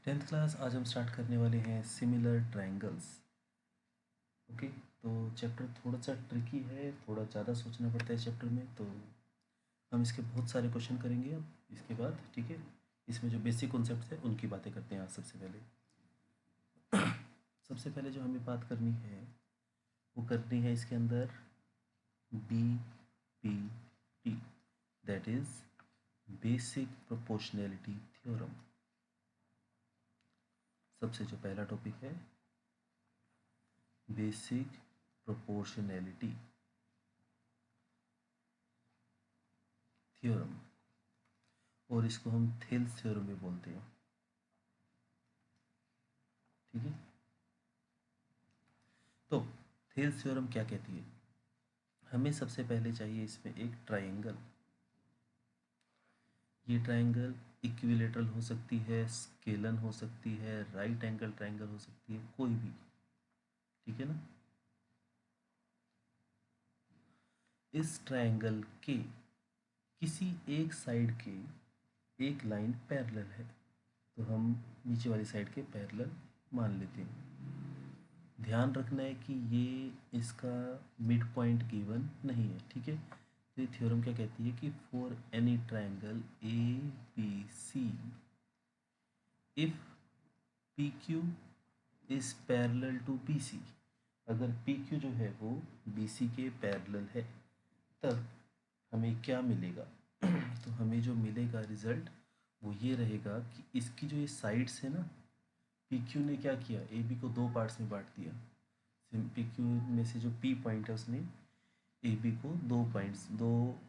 Tenth class आज हम start करने वाले हैं सिमिलर ट्रायंगल्स। ओके, तो चैप्टर थोड़ा सा ट्रिकी है, थोड़ा ज़्यादा सोचना पड़ता है चैप्टर में। तो हम इसके बहुत सारे क्वेश्चन करेंगे अब इसके बाद, ठीक है। इसमें जो बेसिक कॉन्सेप्ट्स है उनकी बातें करते हैं आज। सबसे पहले जो हमें बात करनी है वो करनी है इसके अंदर B P T, that is basic proportionality theorem. सबसे जो पहला टॉपिक है बेसिक प्रोपोर्शनैलिटी थ्योरम, और इसको हम थेल्स थ्योरम भी बोलते हैं, ठीक है। तो थेल्स थ्योरम क्या कहती है? हमें सबसे पहले चाहिए इसमें एक ट्रायंगल। ये ट्रायंगल इक्विलेटरल हो सकती है, स्केलन हो सकती है, राइट एंगल ट्रायंगल हो सकती है, कोई भी, ठीक है ना। इस ट्रायंगल के किसी एक साइड के एक लाइन पैरेलल है, तो हम नीचे वाली साइड के पैरेलल मान लेते हैं। ध्यान रखना है कि ये इसका मिड पॉइंट गिवन नहीं है, ठीक है। तो ये थ्योरम क्या कहती है कि for any triangle A B C if P Q is parallel to B C, अगर पी क्यू जो है वो बी सी के पैरेलल है, तब हमें क्या मिलेगा? तो हमें जो मिलेगा रिजल्ट वो ये रहेगा कि इसकी जो ये साइड्स है ना, पी क्यू ने क्या किया, ए बी को दो पार्ट्स में बांट दिया। पी क्यू में से जो पी पॉइंट है उसने ए बी को दो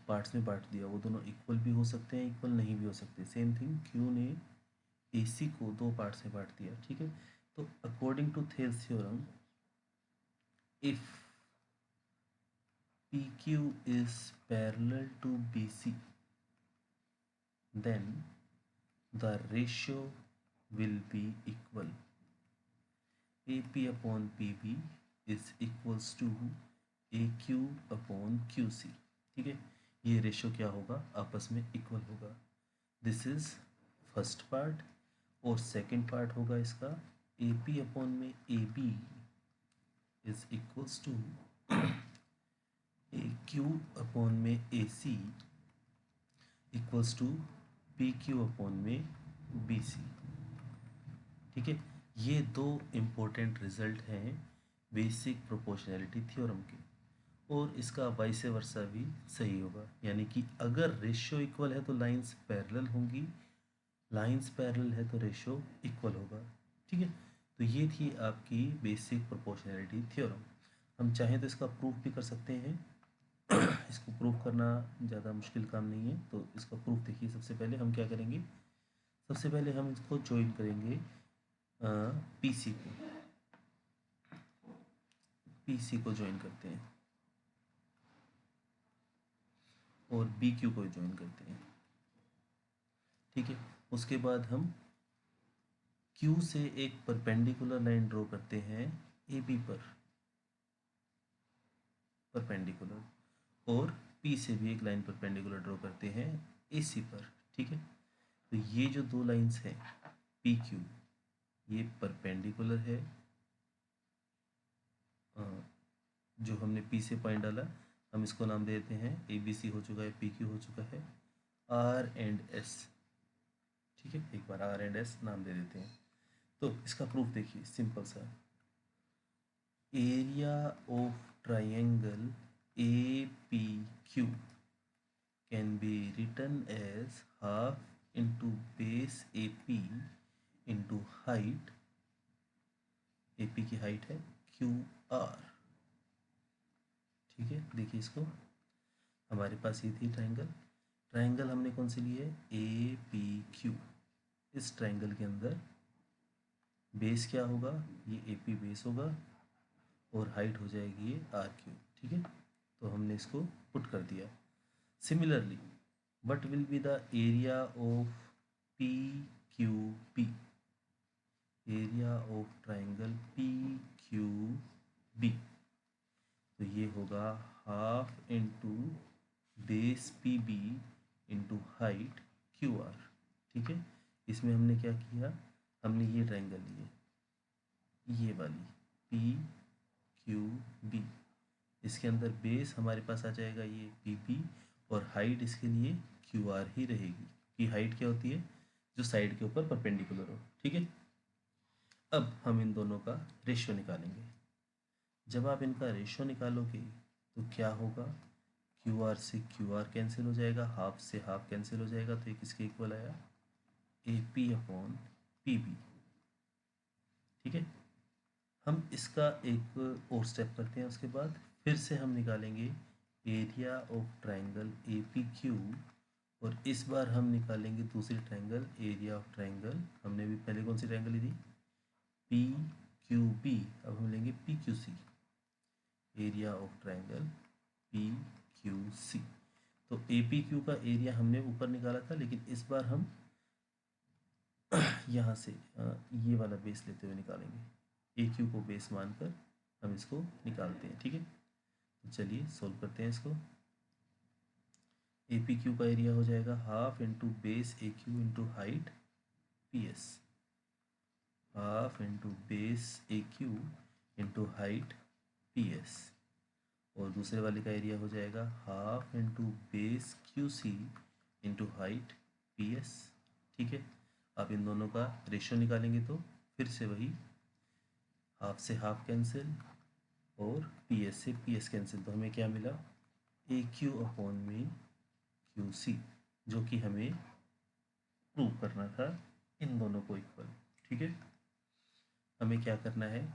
पार्ट्स में बांट दिया। वो दोनों इक्वल भी हो सकते हैं, इक्वल नहीं भी हो सकते। सेम थिंग क्यू ने ए सी को दो पार्ट्स में बांट दिया, ठीक है। तो according to Thales theorem, if P Q is parallel to B C, then the ratio will be equal. AP upon PB is equals to AQ upon QC, ठीक है। ये रेशियो क्या होगा? आपस में इक्वल होगा। This is first part. और second part होगा इसका AP अपॉन में AB is equals to AQ upon में AC equals to PQ upon में BC, ठीक है। ये दो इम्पोर्टेंट रिजल्ट हैं बेसिक प्रोपोर्शनैलिटी थ्योरम के, और इसका वाइस वर्सा भी सही होगा। यानी कि अगर रेशियो इक्वल है तो लाइंस पैरेलल होंगी, लाइंस पैरेलल है तो रेशियो इक्वल होगा, ठीक है। तो ये थी आपकी बेसिक प्रोपोर्शनैलिटी थ्योरम। हम चाहें तो इसका प्रूफ भी कर सकते हैं। इसको प्रूफ करना ज़्यादा मुश्किल काम नहीं है। तो इसका प्रूफ देखिए, सबसे पहले हम क्या करेंगे, सबसे पहले हम इसको ज्वाइन करेंगे पीसी को, पीसी को ज्वाइन करते हैं और बी क्यू को ज्वाइन करते हैं, ठीक है। उसके बाद हम क्यू से एक परपेंडिकुलर लाइन ड्रॉ करते हैं ए बी पर, परपेंडिकुलर, और पी से भी एक लाइन परपेंडिकुलर ड्रॉ करते हैं ए सी पर, ठीक है। तो ये जो दो लाइंस हैं पी क्यू, ये परपेंडिकुलर है। जो हमने पी से पॉइंट डाला, हम इसको नाम दे देते हैं ए बी सी हो चुका है, पी क्यू हो चुका है, आर एंड एस, ठीक है। एक बार आर एंड एस नाम दे देते हैं। तो इसका प्रूफ देखिए, सिंपल सा, area of triangle A P Q can be written as half into base A P into height, A P की हाइट है क्यू आर, ठीक है। देखिए इसको, हमारे पास ये थी ट्रायंगल, ट्रायंगल हमने कौन सी ली है, ए पी क्यू। इस ट्रायंगल के अंदर बेस क्या होगा, ये ए पी बेस होगा, और हाइट हो जाएगी ये आर क्यू, ठीक है। तो हमने इसको पुट कर दिया। Similarly what will be the area of P Q P, area of triangle P Q B, तो ये होगा half into base P B into height Q R, ठीक है। इसमें हमने क्या किया, हमने ये ट्रायंगल लिए, ये वाली पी क्यू बी, इसके अंदर बेस हमारे पास आ जाएगा ये पी पी, और हाइट इसके लिए क्यू आर ही रहेगी। कि हाइट क्या होती है, जो साइड के ऊपर परपेंडिकुलर हो। ठीक है, अब हम इन दोनों का रेशियो निकालेंगे। जब आप इनका रेशियो निकालोगे तो क्या होगा, क्यू आर से क्यू आर कैंसिल हो जाएगा, हाफ से हाफ कैंसिल हो जाएगा, तो ये किसके इक्वल आया, A P upon P B. ठीक है, हम इसका एक और स्टेप करते हैं, उसके बाद फिर से हम निकालेंगे area of triangle A P Q, और इस बार हम निकालेंगे दूसरी ट्रायंगल, एरिया ऑफ ट्रायंगल। हमने भी पहले कौन सी ट्रायंगल ली थी, पी क्यू बी, अब हम लेंगे P Q C, area of triangle P Q C. तो ए पी क्यू का एरिया हमने ऊपर निकाला था, लेकिन इस बार हम यहाँ से ये वाला बेस लेते हुए निकालेंगे, ए क्यू को बेस मानकर हम इसको निकालते हैं। ठीक है, तो चलिए सोल्व करते हैं इसको। ए पी क्यू का एरिया हो जाएगा half into base A Q into height P S, half into base A Q into height P S, और दूसरे वाले का एरिया हो जाएगा half into base Q C into height P S. ठीक है, अब इन दोनों का रेशियो निकालेंगे तो फिर से वही, हाफ से हाफ कैंसिल और पी एस से पी एस कैंसिल, तो हमें क्या मिला, ए क्यू अपॉन में क्यू सी, जो कि हमें प्रूव करना था इन दोनों को इक्वल। ठीक है, हमें क्या करना है,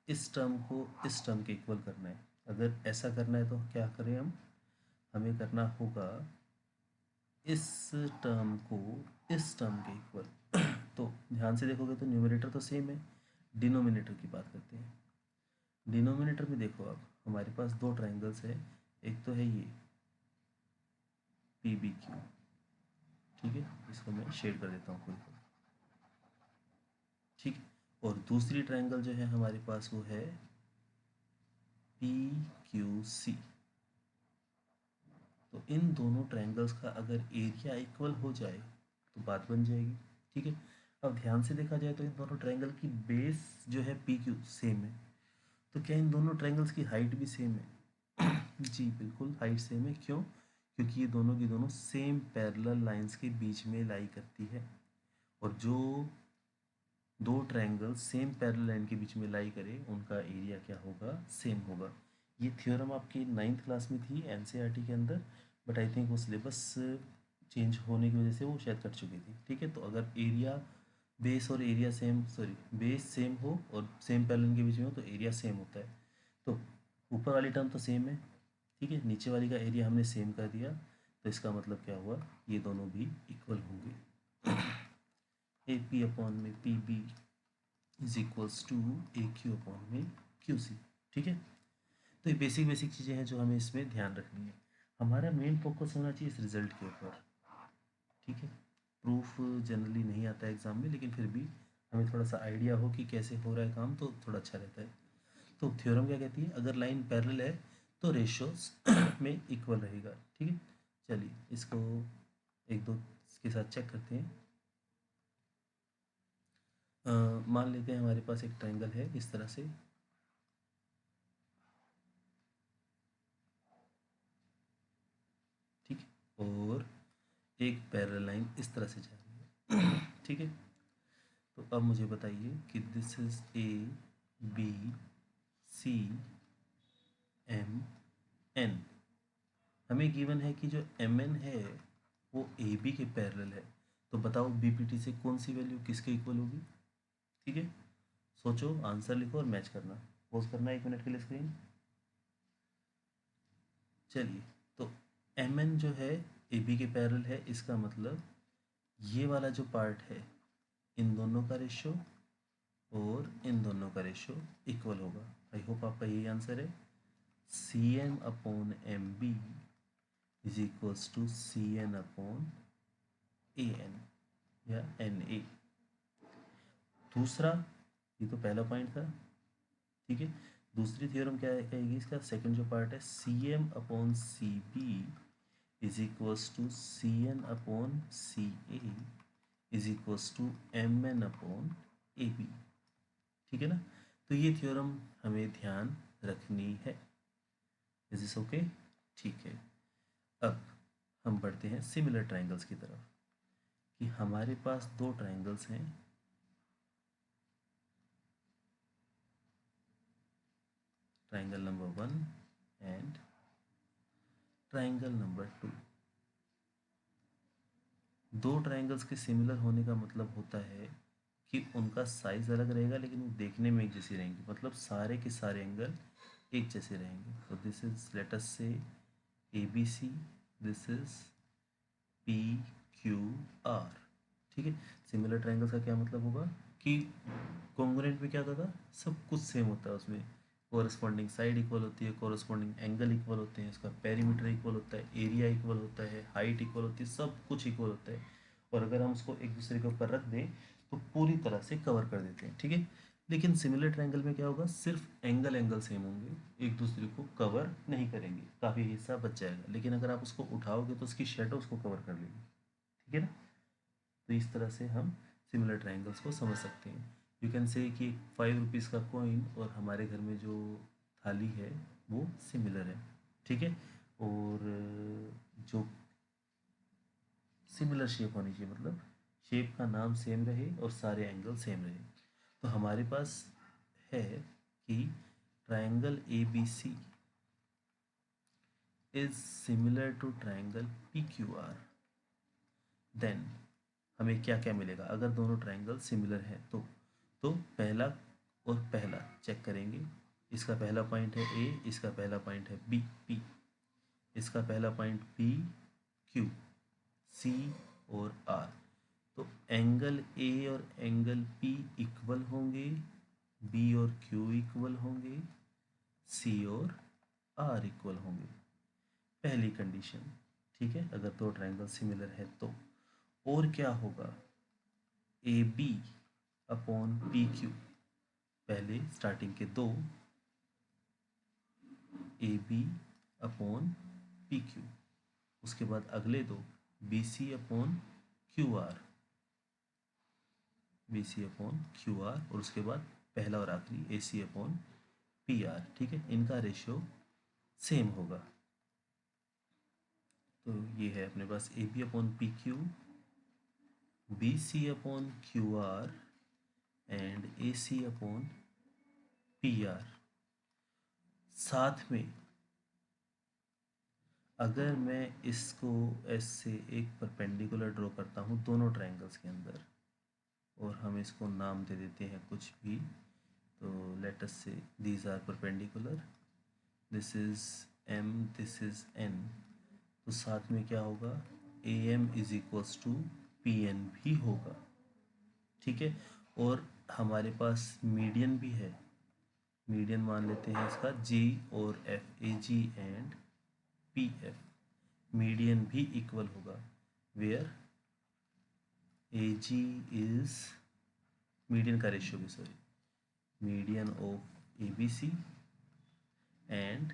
इस टर्म को इस टर्म के इक्वल करना है। अगर ऐसा करना है तो क्या करें हम, हमें करना होगा इस टर्म को इस टर्म के इक्वल। तो ध्यान से देखोगे तो न्यूमरेटर तो सेम है, डिनोमिनेटर की बात करते हैं। डिनोमिनेटर में देखो, अब हमारे पास दो ट्रायंगल्स है, एक तो है ये पी बी क्यू, ठीक है, इसको मैं शेड कर देता हूँ कोई। ठीक, और दूसरी ट्रायंगल जो है हमारे पास वो है पी क्यू सी। तो इन दोनों ट्रायंगल्स का अगर एरिया इक्वल हो जाए तो बात बन जाएगी। ठीक है, अब ध्यान से देखा जाए तो इन दोनों ट्रायंगल की बेस जो है पी क्यू सेम है, तो क्या इन दोनों ट्रायंगल्स की हाइट भी सेम है? जी बिल्कुल, हाइट सेम है। क्यों? क्योंकि ये दोनों की दोनों सेम पैरेलल लाइंस के बीच में लाई करती है, और जो दो ट्रायंगल सेम पैरेलल लाइन के बीच में लाई करे उनका एरिया क्या होगा, सेम होगा। ये थ्योरम आपकी 9th क्लास में थी एनसीईआरटी के अंदर, बट आई थिंक वो सिलेबस चेंज होने की वजह से वो शायद कट चुकी थी। ठीक है, तो अगर एरिया बेस और area same, sorry base same हो और सेम पैरेलल के बीच में हो तो एरिया सेम होता है। तो ऊपर वाली टर्म तो सेम है, ठीक है, नीचे वाली का एरिया हमने सेम कर दिया, तो इसका मतलब क्या हुआ, ये दोनों भी इक्वल होंगे। ए पी अपॉन में P B is equals to A Q upon में क्यू सी। ठीक है, तो ये बेसिक बेसिक चीज़ें हैं जो हमें इसमें ध्यान रखनी है। हमारा मेन फोकस होना चाहिए इस रिजल्ट के ऊपर। ठीक है, प्रूफ जनरली नहीं आता है एग्ज़ाम में, लेकिन फिर भी हमें थोड़ा सा आइडिया हो कि कैसे हो रहा है काम तो थोड़ा अच्छा रहता है। तो थ्योरम क्या कहती है, अगर लाइन पैरेलल है तो रेशियोज में इक्वल रहेगा। ठीक है, चलिए इसको एक दो इसके साथ चेक करते हैं। मान लेते हैं हमारे पास एक ट्रायंगल है इस तरह से, ठीक है, और एक पैरेलल लाइन इस तरह से जा रही है। ठीक है, तो अब मुझे बताइए कि this is A B C M N. हमें गिवन है कि जो एम एन है वो ए बी के पैरेलल है, तो बताओ बी पी टी से कौन सी वैल्यू किसके इक्वल होगी। ठीक है, सोचो, आंसर लिखो और मैच करना। पोज करना 1 मिनट के लिए स्क्रीन। चलिए, तो एम एन जो है ए बी के पैरेलल है, इसका मतलब ये वाला जो पार्ट है इन दोनों का रेशो और इन दोनों का रेशो इक्वल होगा। आई होप आपका यही आंसर है। C M upon M B is equals to C N upon A N या एन ए। दूसरा, ये तो पहला पॉइंट था, ठीक है, दूसरी थ्योरम क्या कहेगी, इसका सेकंड जो पार्ट है, C M upon C B is equals to C N upon C A is equals to M N upon A B. ठीक है ना, तो ये थ्योरम हमें ध्यान रखनी है। Is this okay? ठीक है। अब हम बढ़ते हैं सिमिलर ट्राइंगल्स की तरफ, कि हमारे पास दो ट्राइंगल्स हैं, triangle number 1 and triangle number 2। दो ट्राइंगल्स के सिमिलर होने का मतलब होता है कि उनका साइज अलग रहेगा लेकिन वो देखने में एक जैसी रहेंगी, मतलब सारे के सारे एंगल एक जैसे रहेंगे। तो this is let us say A B C, this is P Q R. ठीक है, सिमिलर ट्राइंगल्स का क्या मतलब होगा कि कॉन्ग्रुएंट में क्या होता था, सब कुछ सेम होता है, उसमें कोरस्पॉन्डिंग साइड इक्वल होती है, कोरस्पॉन्डिंग एंगल इक्वल होते हैं, उसका पेरीमीटर इक्वल होता है, एरिया इक्वल होता है, हाइट इक्वल होती है, सब कुछ इक्वल होता है। और अगर हम उसको एक दूसरे के ऊपर रख दें तो पूरी तरह से कवर कर देते हैं। ठीक है, लेकिन सिमिलर ट्रायंगल में क्या होगा, सिर्फ एंगल सेम होंगे, एक दूसरे को कवर नहीं करेंगे, काफ़ी हिस्सा बच जाएगा, लेकिन अगर आप उसको उठाओगे तो उसकी शेडो उसको कवर कर लेगी। ठीक है ना, तो इस तरह से हम सिमिलर ट्रायंगल्स को समझ सकते हैं। यू कैन से कि 5 रुपीज़ का कॉइन और हमारे घर में जो थाली है वो सिमिलर है। ठीक है, और जो सिमिलर शेप होनी चाहिए, मतलब शेप का नाम सेम रहे और सारे एंगल सेम रहे। तो हमारे पास है कि triangle A B C is similar to triangle P Q R. Then हमें क्या क्या मिलेगा अगर दोनों ट्रायंगल सिमिलर हैं तो पहला और पहला चेक करेंगे। इसका पहला पॉइंट है ए, इसका पहला पॉइंट है बी पी, इसका पहला पॉइंट बी क्यू सी और आर। तो एंगल ए और एंगल पी इक्वल होंगे, बी और क्यू इक्वल होंगे, सी और आर इक्वल होंगे, पहली कंडीशन। ठीक है, अगर दो ट्रायंगल सिमिलर है तो। और क्या होगा, A B upon P Q, पहले स्टार्टिंग के दो, A B upon P Q, उसके बाद अगले दो B C upon Q R, B C upon Q R, और उसके बाद पहला और आखिरी A C upon P R. ठीक है, इनका रेशियो सेम होगा। तो ये है अपने पास A B upon P Q, B C upon Q R and A C upon P R. साथ में अगर मैं इसको ऐसे एक परपेंडिकुलर ड्रॉ करता हूँ दोनों ट्रायंगल्स के अंदर, और हम इसको नाम दे देते हैं कुछ भी, तो let us say these are perpendicular, this is M, this is N. तो साथ में क्या होगा, A M is equals to P N भी होगा। ठीक है, और हमारे पास मीडियन भी है, मीडियन मान लेते हैं इसका जी और F, A G and P F, median भी इक्वल होगा, where A G is median का रेशियो भी, sorry, median of A B C and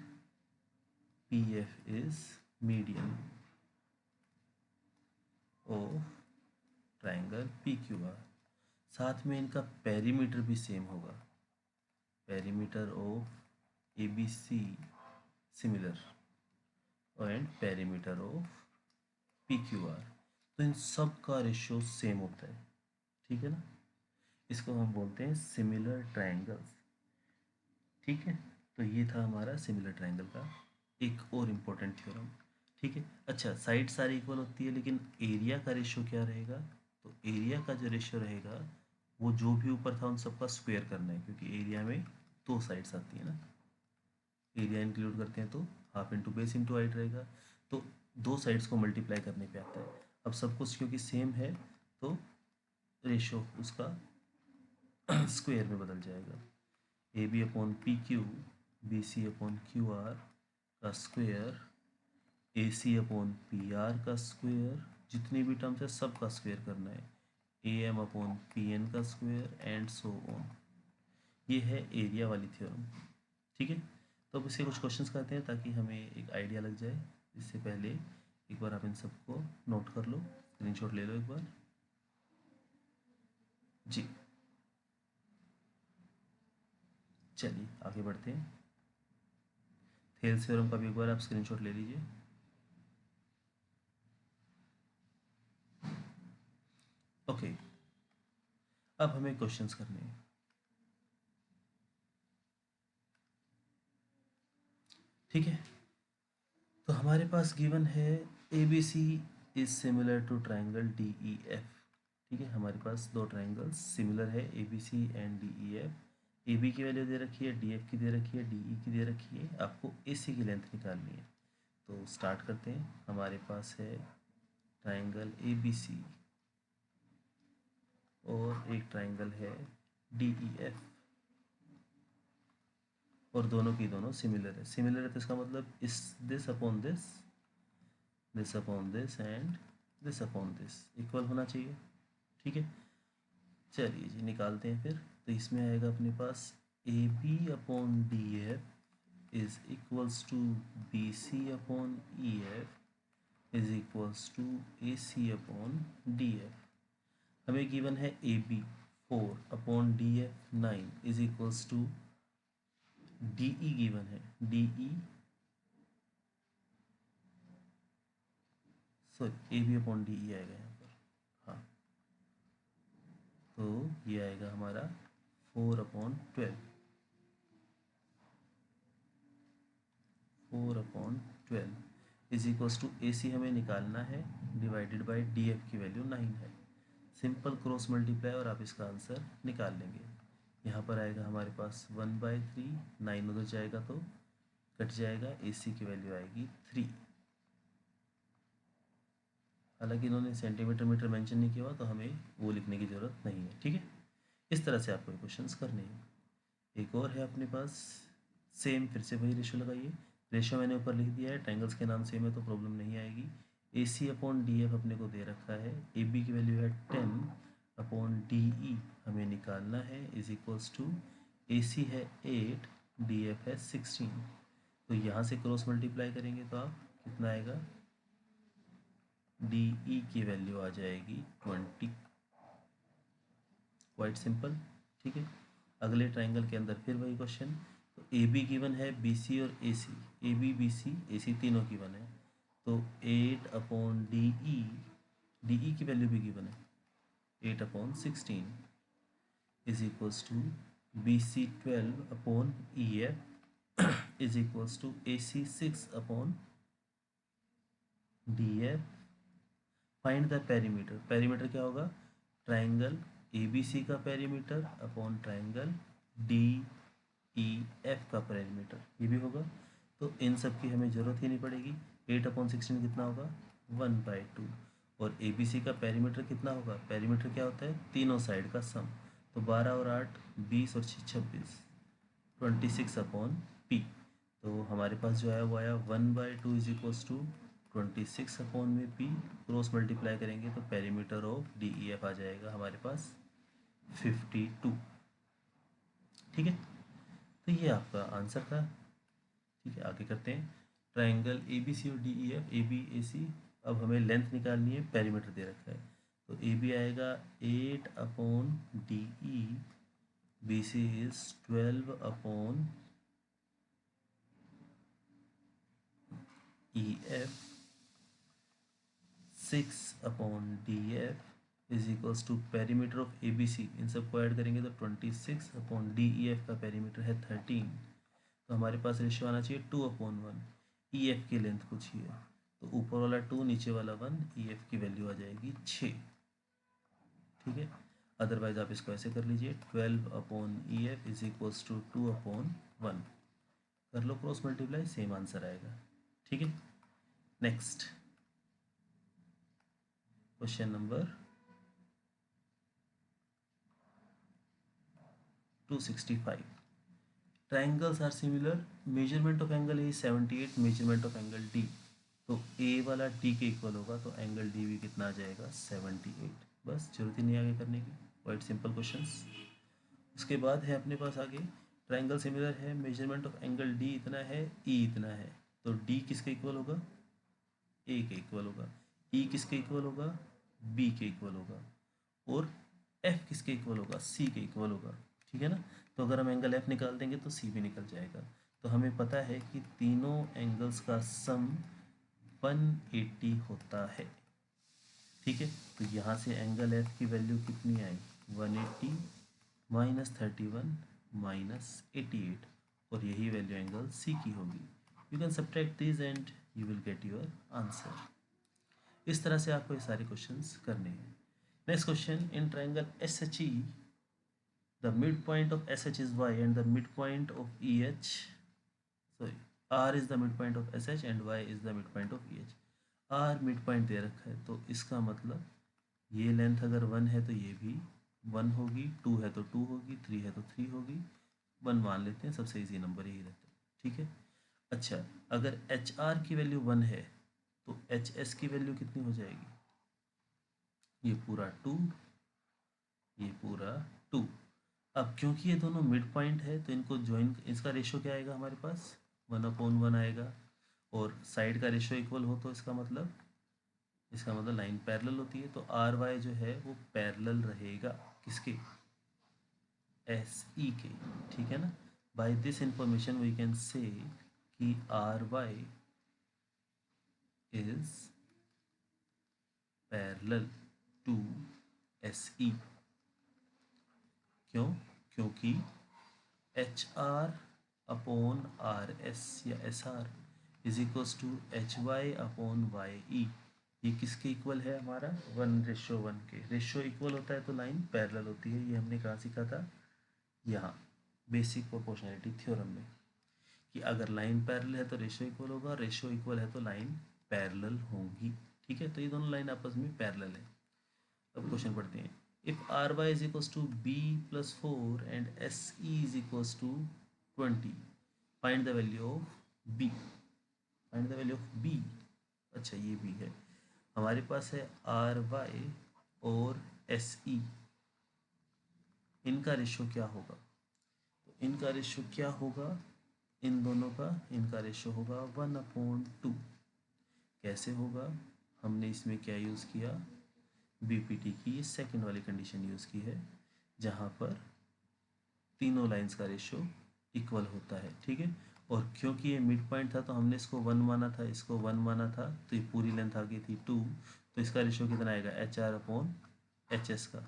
P F is median of triangle P Q R. साथ में इनका perimeter भी same होगा, perimeter of A B C similar and perimeter of P Q R. तो इन सब का रेशियो सेम होता है। ठीक है ना, इसको हम बोलते हैं सिमिलर ट्रायंगल्स। ठीक है, तो ये था हमारा सिमिलर ट्रायंगल का एक और इम्पोर्टेंट थ्योरम। ठीक है, अच्छा साइड सारी इक्वल होती है लेकिन एरिया का रेशियो क्या रहेगा, तो एरिया का जो रेशियो रहेगा वो जो भी ऊपर था उन सबका स्क्वायर करना है, क्योंकि एरिया में दो साइड्स आती है ना, एरिया इंक्लूड करते हैं तो half into base into height रहेगा, तो दो साइड्स को मल्टीप्लाई करने पे आता है। अब सब कुछ क्योंकि सेम है तो रेशियो उसका स्क्वायर में बदल जाएगा, A B upon P Q, B C upon Q R का square, A C upon P R का स्क्वायर, जितनी भी टर्म्स है सब का स्क्वायर करना है, A M upon P N का स्क्वायर एंड सो ऑन। ये है एरिया वाली थ्योरम। ठीक है, तो अब इसके कुछ क्वेश्चंस करते हैं ताकि हमें एक आइडिया लग जाए। इससे पहले एक बार आप इन सबको नोट कर लो, स्क्रीनशॉट ले लो एक बार जी। चलिए आगे बढ़ते हैं। थेल्स थ्योरम का भी एक बार आप स्क्रीनशॉट ले लीजिए। ओके, अब हमें क्वेश्चंस करने हैं। ठीक है, तो हमारे पास गिवन है A B C is similar to triangle D E F. ठीक है, हमारे पास दो ट्राइंगल्स सिमिलर है, A B C and D E F. A B की वैल्यू दे रखी है, डी एफ की दे रखी है, डी ई की दे रखी है, आपको ए सी की लेंथ निकालनी है। तो स्टार्ट करते हैं। हमारे पास है ट्राइंगल ए बी सी और एक ट्राइंगल है डी ई एफ, और दोनों की दोनों सिमिलर है। सिमिलर है तो इसका मतलब इस this upon this, this upon this and this upon this equal होना चाहिए। ठीक है, चलिए जी निकालते हैं फिर। तो इसमें आएगा अपने पास A B upon D F is equals to B C upon E F is equals to A C upon D F. हमें गिवन है A B 4 upon D F 9 is equals to D E given है, D E sorry A B upon D E आएगा यहाँ पर। हाँ, तो ये आएगा हमारा 4/12, 4/12 इज इक्वल्स टू ए सी हमें निकालना है, डिवाइडेड बाई डी एफ की वैल्यू 9 है। सिंपल क्रॉस मल्टीप्लाई और आप इसका आंसर निकाल लेंगे। यहाँ पर आएगा हमारे पास 1/3, 9 उधर जाएगा तो कट जाएगा, ए सी की वैल्यू आएगी 3। हालांकि इन्होंने सेंटीमीटर मीटर मेंशन नहीं किया हुआ तो हमें वो लिखने की ज़रूरत नहीं है। ठीक है, इस तरह से आपको क्वेश्चंस करने हैं। एक और है अपने पास, सेम फिर से वही रेशो लगाइए। रेशो मैंने ऊपर लिख दिया है, ट्रायंगल्स के नाम सेम है तो प्रॉब्लम नहीं आएगी। ए सी अपॉन डी एफ अपने को दे रखा है, ए बी की वैल्यू है 10 अपॉन डी ई हमें निकालना है, इज इक्वल्स टू ए सी है 8, डी एफ है 16। तो यहाँ से क्रॉस मल्टीप्लाई करेंगे तो आप कितना आएगा, डी ई की वैल्यू आ जाएगी 20। Quite simple. ठीक है, अगले ट्राइंगल के अंदर फिर वही क्वेश्चन। तो ए बी गिवन है, बी सी और ए सी, ए बी बी सी ए सी तीनों गिवन है। तो 8 अपॉन डी ई की वैल्यू भी गिवन है 8/16 is equals to B C 12 upon E F is equals to A C 6 upon D F. Find the perimeter. Perimeter क्या होगा, triangle A B C का perimeter upon triangle D E F का perimeter, ये भी होगा। तो इन सब की हमें ज़रूरत ही नहीं पड़ेगी। 8/16 कितना होगा, 1/2। और ए बी सी का पेरीमीटर कितना होगा, पेरीमीटर क्या होता है, तीनों साइड का सम। तो 12 और 8 20 और 6 26, 26 अपॉन पी। तो हमारे पास जो आया वो आया 1/2 इज इक्वल्स टू 26 अपॉन में पी। क्रॉस मल्टीप्लाई करेंगे तो perimeter of D E F आ जाएगा हमारे पास 52। ठीक है, तो ये आपका आंसर था। ठीक है, आगे करते हैं। ट्राइंगल ए बी सी और D E F, A B A C. अब हमें लेंथ निकालनी है, पेरीमीटर दे रखा है। तो ए बी आएगा 8 upon D E, B C is 12 upon E F, 6 upon D F is equals to perimeter of A B C. इन सबको ऐड करेंगे तो 26 अपॉन डी ई एफ का पेरीमीटर है 13। तो हमारे पास रेशियो आना चाहिए 2/1। ई एफ की लेंथ पूछिए, तो ऊपर वाला 2 नीचे वाला 1, ई एफ की वैल्यू आ जाएगी 6। ठीक है, अदरवाइज आप इसको ऐसे कर लीजिए, 12 upon E F is equals to 2/1। कर लो क्रॉस मल्टीप्लाई, सेम आंसर आएगा। ठीक है, next question number 265। Triangles are similar, measurement of angle A 78, measurement of angle D. तो ए वाला डी के इक्वल होगा तो एंगल डी भी कितना आ जाएगा, 78। बस जरूरत ही नहीं आगे करने की, क्वाइट सिंपल क्वेश्चंस। उसके बाद है अपने पास आगे, ट्राइंगल सिमिलर है, मेजरमेंट ऑफ एंगल डी इतना है, ई इतना है। तो डी किसके इक्वल होगा, ए के इक्वल होगा। ई किसके इक्वल होगा, बी के इक्वल होगा। और एफ किसके इक्वल होगा, सी के इक्वल होगा। ठीक है ना। तो अगर हम एंगल एफ निकाल देंगे तो सी भी निकल जाएगा। तो हमें पता है कि तीनों एंगल्स का सम 180 होता है। ठीक है, तो यहाँ से एंगल एफ की वैल्यू कितनी आई, 180 माइनस 31 माइनस 88, और यही वैल्यू एंगल सी की होगी। You can subtract this and you will get your answer. इस तरह से आपको ये सारे क्वेश्चंस करने हैं। Next question, in triangle S H E the midpoint of SH is Y and the midpoint of EH, sorry, R is the midpoint of SH and Y is the midpoint of EH। R midpoint दे रखा है, तो इसका मतलब ये length अगर 1 है तो ये भी 1 होगी, 2 है तो 2 होगी, 3 है तो 3 होगी, 1 मान लेते हैं, सबसे इजी नंबर यही रहता है। ठीक है, अच्छा, अगर HR की वैल्यू 1 है तो HS की वैल्यू कितनी हो जाएगी, ये पूरा 2, ये पूरा 2। अब क्योंकि ये दोनों मिड पॉइंट है तो इनको ज्वाइन, इसका रेशो क्या आएगा हमारे पास, 1/1 आएगा, और साइड का रेशो इक्वल हो तो इसका मतलब लाइन पैरेलल होती है, तो आर वाई जो है वो पैरेलल रहेगा किसके, एस ई के। ठीक है ना। By this information we can say कि R Y is parallel to S E. क्यों, क्योंकि H R upon R S या S R is equals to H Y upon Y E, ये किसके इक्वल है हमारा, 1:1 के। रेशियो इक्वल होता है तो लाइन पैरेलल होती है, ये हमने कहाँ सीखा था, यहाँ बेसिक प्रोपोर्शनैलिटी थ्योरम में, कि अगर लाइन पैरेलल है तो रेशियो इक्वल होगा, रेशियो इक्वल है तो लाइन पैरेलल होगी। ठीक है, तो ये दोनों लाइन आपस में पैरेलल है। अब क्वेश्चन पढ़ते हैं। If R Y is equals to B plus 4 and S E is equals to 20, find the value of B. Find the value of B, अच्छा ये बी है हमारे पास, है आर वाई और एस ई, इनका रेशो क्या होगा, तो इनका रेशो क्या होगा, इन दोनों का, इनका रेशो होगा 1/2। कैसे होगा, हमने इसमें क्या यूज़ किया, बीपीटी की ये सेकंड वाली कंडीशन यूज़ की है, जहाँ पर तीनों लाइंस का रेशो इक्वल होता है। ठीक है, और क्योंकि ये मिड पॉइंट था तो हमने इसको 1 माना था, इसको 1 माना था, तो ये पूरी लेंथ आ गई थी 2, तो इसका रेशो कितना आएगा, H R upon H S का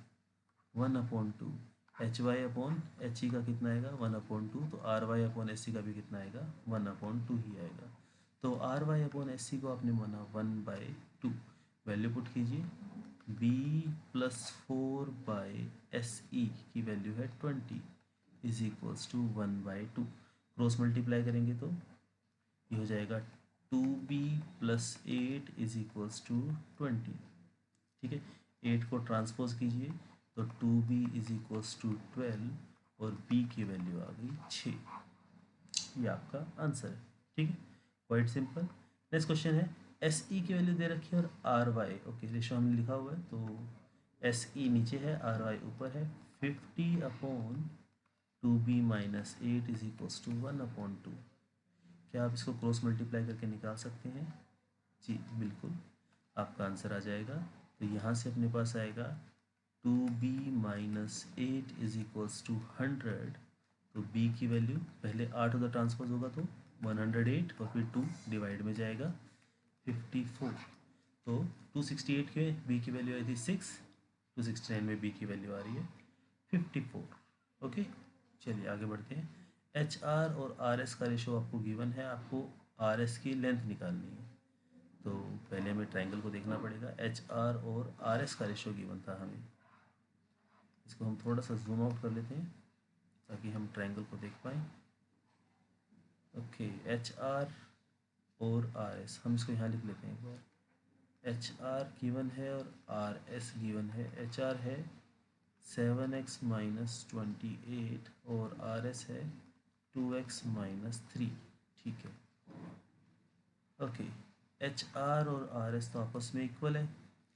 1/2, H Y upon H E का कितना आएगा 1/2, तो R Y upon S C का भी कितना आएगा 1/2 ही आएगा। तो R Y upon S C को आपने माना 1/2, वैल्यू पुट कीजिए, b प्लस 4/SE की वैल्यू है 20 is equals to 1/2। Cross multiply करेंगे तो ये हो जाएगा 2b plus 8 is equals to 20। ठीक है, 8 को ट्रांसपोज कीजिए तो 2b इज इक्वल्स टू 12 और b की वैल्यू आ गई 6। ये आपका आंसर है। ठीक है, क्वाइट सिंपल। नेक्स्ट क्वेश्चन है, एस ई की वैल्यू दे रखी है और आर वाई, ओके रेशो हमने लिखा हुआ है, तो एस ई नीचे है, आर वाई ऊपर है, 50/2b minus 8 is equals to 1/2। क्या आप इसको क्रॉस मल्टीप्लाई करके निकाल सकते हैं, जी बिल्कुल, आपका आंसर आ जाएगा। तो यहाँ से अपने पास आएगा 2b minus 8 is equals to 100, तो b की वैल्यू पहले 8 उधर ट्रांसपोज होगा तो 108 और फिर 2 डिवाइड में जाएगा 54, तो 268 के b की वैल्यू आई थी 6, 269 में b की वैल्यू आ रही है 54। ओके, चलिए आगे बढ़ते हैं। एच आर और आर एस का रेशो आपको गिवन है, आपको आर एस की लेंथ निकालनी है, तो पहले हमें ट्राइंगल को देखना पड़ेगा। एच आर और आर एस का रेशो गिवन था हमें, इसको हम थोड़ा सा जूम आउट कर लेते हैं ताकि हम ट्राइंगल को देख पाएँ। ओके, एच आर और आर एस, हम इसको यहाँ लिख लेते हैं एक बार। एच आर गिवन है और आर एस गिवन है। एच आर है 7x माइनस 28 और आर एस है 2x माइनस 3। ठीक है, ओके, एच आर और आर एस तो आपस में इक्वल है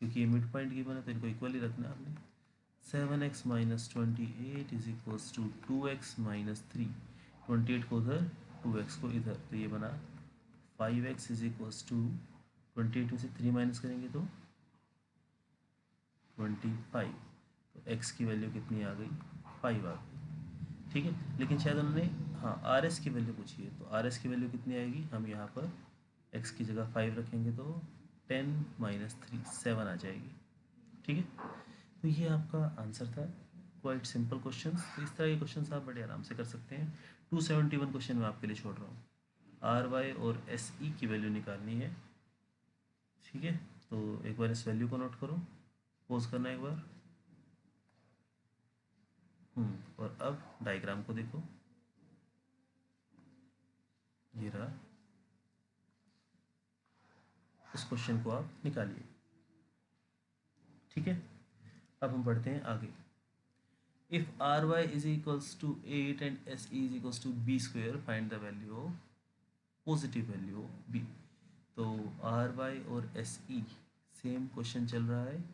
क्योंकि ये मिड पॉइंट गिवन है, तो इनको इक्वल ही रखना है आपने। 7x minus 28 is equals to 2x minus 3, 28 को उधर 2x को इधर, तो ये बना 5x इज इक्वल्स टू 28 में से 3 माइनस करेंगे तो 25, तो x की वैल्यू कितनी आ गई, 5 आ गई। ठीक है, लेकिन शायद उन्होंने हाँ आर एस की वैल्यू पूछी है, तो आर एस की वैल्यू कितनी आएगी, हम यहाँ पर एक्स की जगह 5 रखेंगे तो 10 - 3 7 आ जाएगी। ठीक है, तो ये आपका आंसर था। Quite simple question. तो इस तरह के क्वेश्चन आप बड़े आराम से कर सकते हैं। 271 क्वेश्चन मैं आपके लिए छोड़ रहा हूँ। आर वाई और एस ई की वैल्यू निकालनी है। ठीक है, तो एक बार इस वैल्यू को नोट करो, पोज करना एक बार। और अब डायग्राम को देखो, ये रहा। इस क्वेश्चन को आप निकालिए। ठीक है, अब हम बढ़ते हैं आगे। If R Y is equals to 8 and S E is equals to B square, find the value of positive value of B. तो आर वाई और एस ई सेम क्वेश्चन चल रहा है।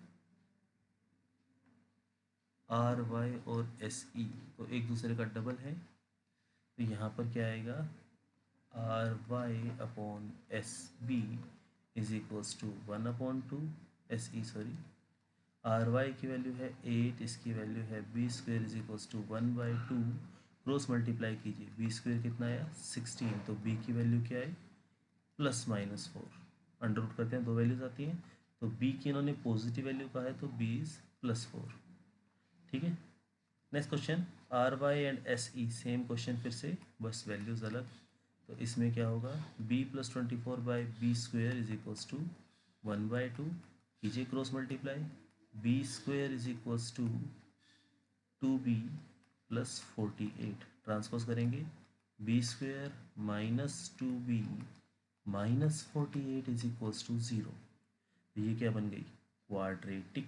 आर वाई और एस ई तो एक दूसरे का डबल है, तो यहाँ पर क्या आएगा, R Y upon S B is equals to 1/2 S E, sorry, R Y की वैल्यू है 8, इसकी वैल्यू है B square is equals to 1/2। Cross multiply कीजिए, बी स्क्वेयर कितना आया 16, तो बी की वैल्यू क्या है +-4। अंडर रूट करते हैं, दो वैल्यूज आती हैं, तो बी की इन्होंने पॉजिटिव वैल्यू कहा है, तो बी इज +4। ठीक है, next question, R Y and S E same question, फिर से बस वैल्यूज अलग। तो इसमें क्या होगा, b + 24/b² is equals to 1/2। कीजिए cross multiply, b² is equals to 2b + 48। Transpose करेंगे, b² - 2b - 48 is equals to 0। तो ये क्या बन गई, क्वाड्रेटिक।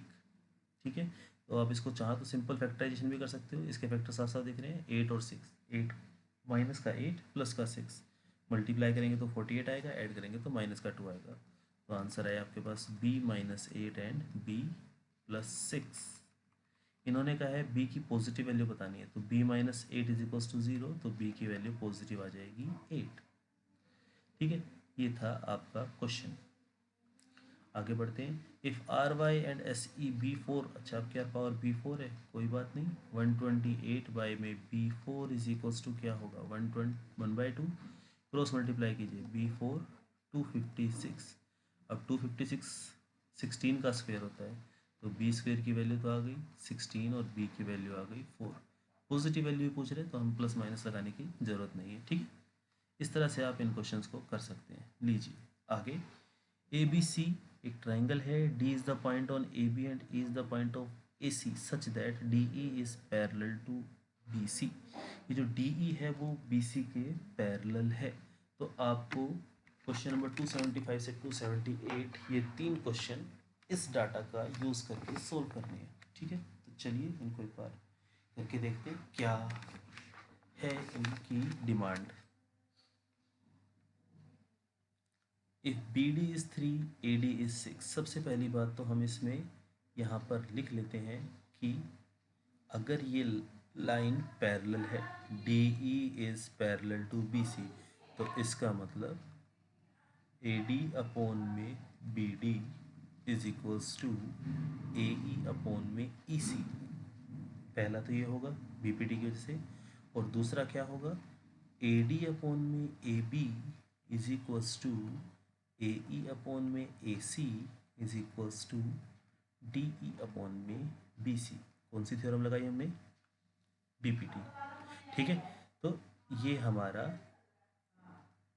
ठीक है, तो आप इसको चाहो तो सिंपल फैक्टराइजेशन भी कर सकते हो। इसके फैक्टर साथ साथ दिख रहे हैं, 8 और 6, 8 माइनस का 8 प्लस का 6, मल्टीप्लाई करेंगे तो 48 आएगा, ऐड करेंगे तो -2 आएगा। तो आंसर है आपके पास b - 8 एंड b + 6। इन्होंने कहा है b की पॉजिटिव वैल्यू बतानी है, तो b - 8 इज इक्वल्स टू 0, तो b की वैल्यू पॉजिटिव आ जाएगी 8। ठीक है, ये था आपका क्वेश्चन। आगे बढ़ते हैं। If R Y and S E B4, अच्छा अब क्या पावर B4 है, कोई बात नहीं, 128 बाई में B4 इज इक्वल्स टू क्या होगा 1/2। क्रॉस मल्टीप्लाई कीजिए, B4 256। अब 256 16 का स्क्वायर होता है, तो B² की वैल्यू तो आ गई 16 और B की वैल्यू आ गई 4। पॉजिटिव वैल्यू पूछ रहे हैं, तो हम प्लस माइनस लगाने की ज़रूरत नहीं है। ठीक है, इस तरह से आप इन क्वेश्चंस को कर सकते हैं। लीजिए आगे, ए बी सी एक ट्राइंगल है, D is the point on A B and E is the point of A C such that D E is parallel to B C. ये जो डी ई है वो बी सी के पैरेलल है। तो आपको क्वेश्चन नंबर 275 से 278 ये 3 क्वेश्चन इस डाटा का यूज़ करके सोल्व करने हैं। ठीक है, तो चलिए इनको एक बार करके देखते हैं क्या है इनकी demand. If B D is 3, A D is 6। सबसे पहली बात तो हम इसमें यहाँ पर लिख लेते हैं कि अगर ये लाइन पैरेलल है, D E is parallel to B C, तो इसका मतलब ए डी अपॉन में B D is equals to A E upon में ई सी। पहला तो ये होगा बी पी टी की वजह से, और दूसरा क्या होगा, ए डी अपॉन में A B is equals to A E upon में A C is equals to D E upon में बी सी। कौन सी थ्योरम लगाई हमने, बी पी टी। ठीक है, तो ये हमारा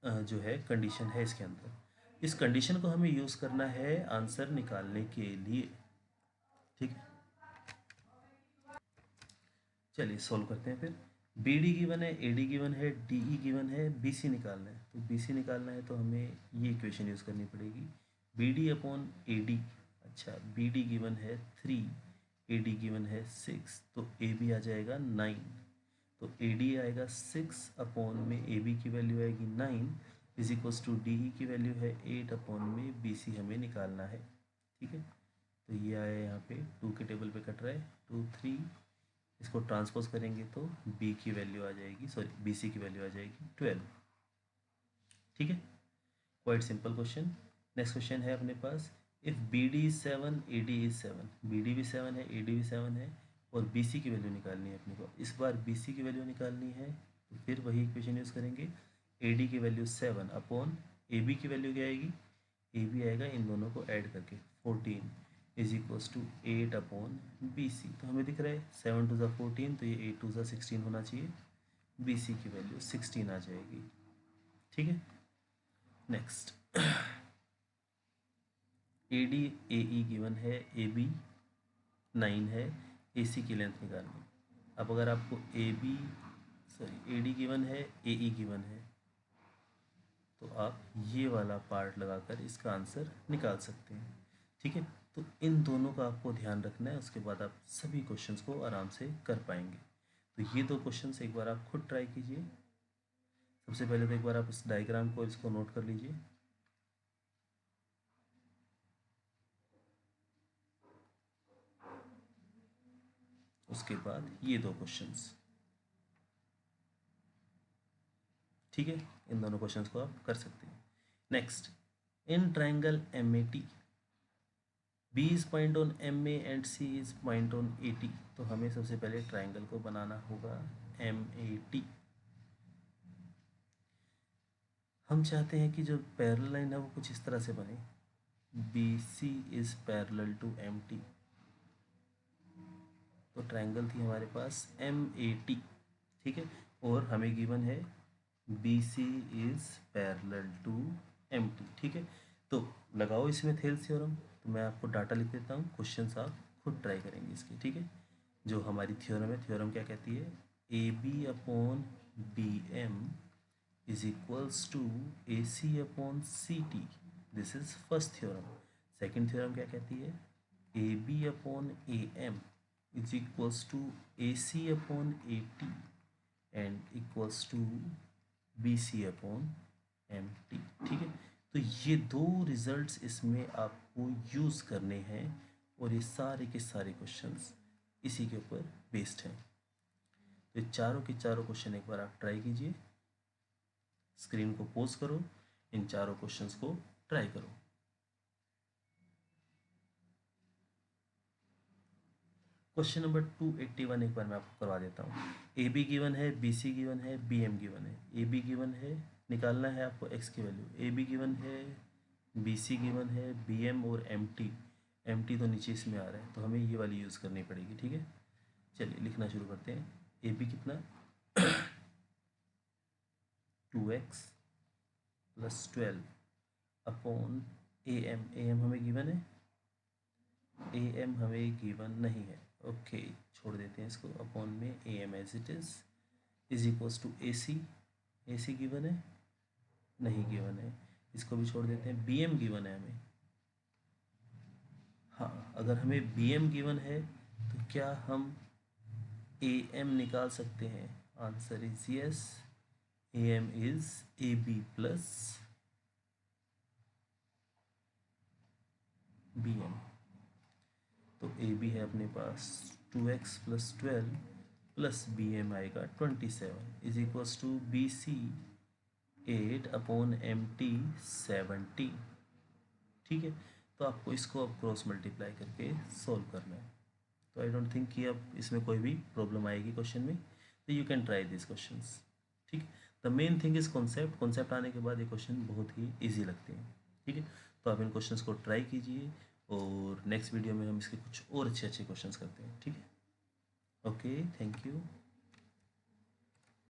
जो है कंडीशन है इसके अंदर। इस कंडीशन को हमें यूज़ करना है आंसर निकालने के लिए। ठीक है, चलिए सॉल्व करते हैं फिर। बी डी गिवन है, ए डी गिवन है, डी ई गिवन है, बी सी निकालना है। तो बी सी निकालना है तो हमें ये इक्वेशन यूज़ करनी पड़ेगी, B D upon A D. अच्छा, बी डी गिवन है 3, ए डी गिवन है 6, तो ए बी आ जाएगा 9। तो ए डी आएगा 6 अपॉन में ए बी की वैल्यू आएगी 9 is equals to D E की वैल्यू है 8 अपॉन में बी सी हमें निकालना है। ठीक है, तो ये आया यहाँ पे 2 के टेबल पे कट रहा है, 2 3, इसको ट्रांसपोज करेंगे तो b की वैल्यू आ जाएगी, सॉरी बी सी की वैल्यू आ जाएगी 12। ठीक है, quite simple question. Next question है अपने पास, if B D is 7, A D is 7। B D भी 7 है, ए डी भी 7 है, और बी सी की वैल्यू निकालनी है अपने को। इस बार बी सी की वैल्यू निकालनी है तो फिर वही इक्वेशन यूज़ करेंगे। ए डी की वैल्यू 7 अपॉन ए बी की वैल्यू क्या आएगी, ए बी आएगा इन दोनों को ऐड करके 14 is equals to 8 upon B C. तो हमें दिख रहा है 7 टू ज़ा 14, तो ये 8 टू ज़ा 16 होना चाहिए, बी सी की वैल्यू 16 आ जाएगी। ठीक है, next A D A E given है, ए बी 9 है, ए सी की लेंथ निकालनी। अब अगर आपको A B sorry A D given है, ए ई गिवन है, तो आप ये वाला पार्ट लगाकर इसका आंसर निकाल सकते हैं। ठीक है, तो इन दोनों का आपको ध्यान रखना है, उसके बाद आप सभी क्वेश्चंस को आराम से कर पाएंगे। तो ये दो क्वेश्चंस एक बार आप खुद ट्राई कीजिए। सबसे पहले तो एक बार आप इस डायग्राम को इसको नोट कर लीजिए। उसके बाद ये दो क्वेश्चंस, ठीक है, इन दोनों क्वेश्चंस को आप कर सकते हैं। Next, in triangle M A T B is point on M A and C is point on A T. तो हमें सबसे पहले ट्राइंगल को बनाना होगा एम ए टी। हम चाहते हैं कि जो पैरेलल लाइन है वो कुछ इस तरह से बने, B C is parallel to M T. तो ट्राइंगल थी हमारे पास एम ए टी, ठीक है, और हमें गिवन है B C is parallel to M T. ठीक है, तो लगाओ इसमें थेल्स थ्योरम। तो मैं आपको डाटा लिख देता हूँ, क्वेश्चंस आप खुद ट्राई करेंगे इसके। ठीक है, जो हमारी थ्योरम है, थ्योरम क्या कहती है, A B upon B M is equals to A C upon C T. This is first theorem. Second theorem क्या कहती है, A B upon A M is equals to A C upon A T and equals to B C upon M T. ठीक है, तो ये दो results इसमें आपको यूज़ करने हैं और ये सारे के सारे क्वेश्चंस इसी के ऊपर बेस्ड हैं। तो चारों के चारों क्वेश्चन एक बार आप ट्राई कीजिए, स्क्रीन को पॉज करो, इन चारों क्वेश्चंस को ट्राई करो। क्वेश्चन नंबर 281 एक बार मैं आपको करवा देता हूँ। ए बी गिवन है, बी सी गिवन है, बी एम गिवन है। ए बी गिवन है, निकालना है आपको एक्स की वैल्यू। ए बी गिवन है, बी सी गिवन है, बी एम और एम टी तो नीचे इसमें आ रहा है, तो हमें ये वाली यूज़ करनी पड़ेगी। ठीक है, चलिए लिखना शुरू करते हैं। ए बी कितना 2x plus 12 upon A M हमें गिवन है, ए एम हमें गिवन नहीं है, ओके छोड़ देते हैं इसको, अपॉन में A M as it is equals to A C given है, नहीं गिवन है, इसको भी छोड़ देते हैं। बी एम गिवन है हमें, हाँ अगर हमें बी एम गिवन है तो क्या हम ए एम निकाल सकते हैं, answer is yes, A M is A B plus B M. तो ए बी है अपने पास 2x plus 12 plus B M आएगा 27 is equals to B C 8 upon M T 70। ठीक है, तो आपको इसको अब क्रॉस मल्टीप्लाई करके सॉल्व करना है। तो आई डोंट थिंक कि अब इसमें कोई भी प्रॉब्लम आएगी क्वेश्चन में, तो you can try this questions. ठीक, the main thing is concept. Concept आने के बाद ये क्वेश्चन बहुत ही ईजी लगते हैं। ठीक है, तो आप इन क्वेश्चंस को ट्राई कीजिए और नेक्स्ट वीडियो में हम इसके कुछ और अच्छे अच्छे क्वेश्चंस करते हैं। ठीक है, ओके, थैंक यू।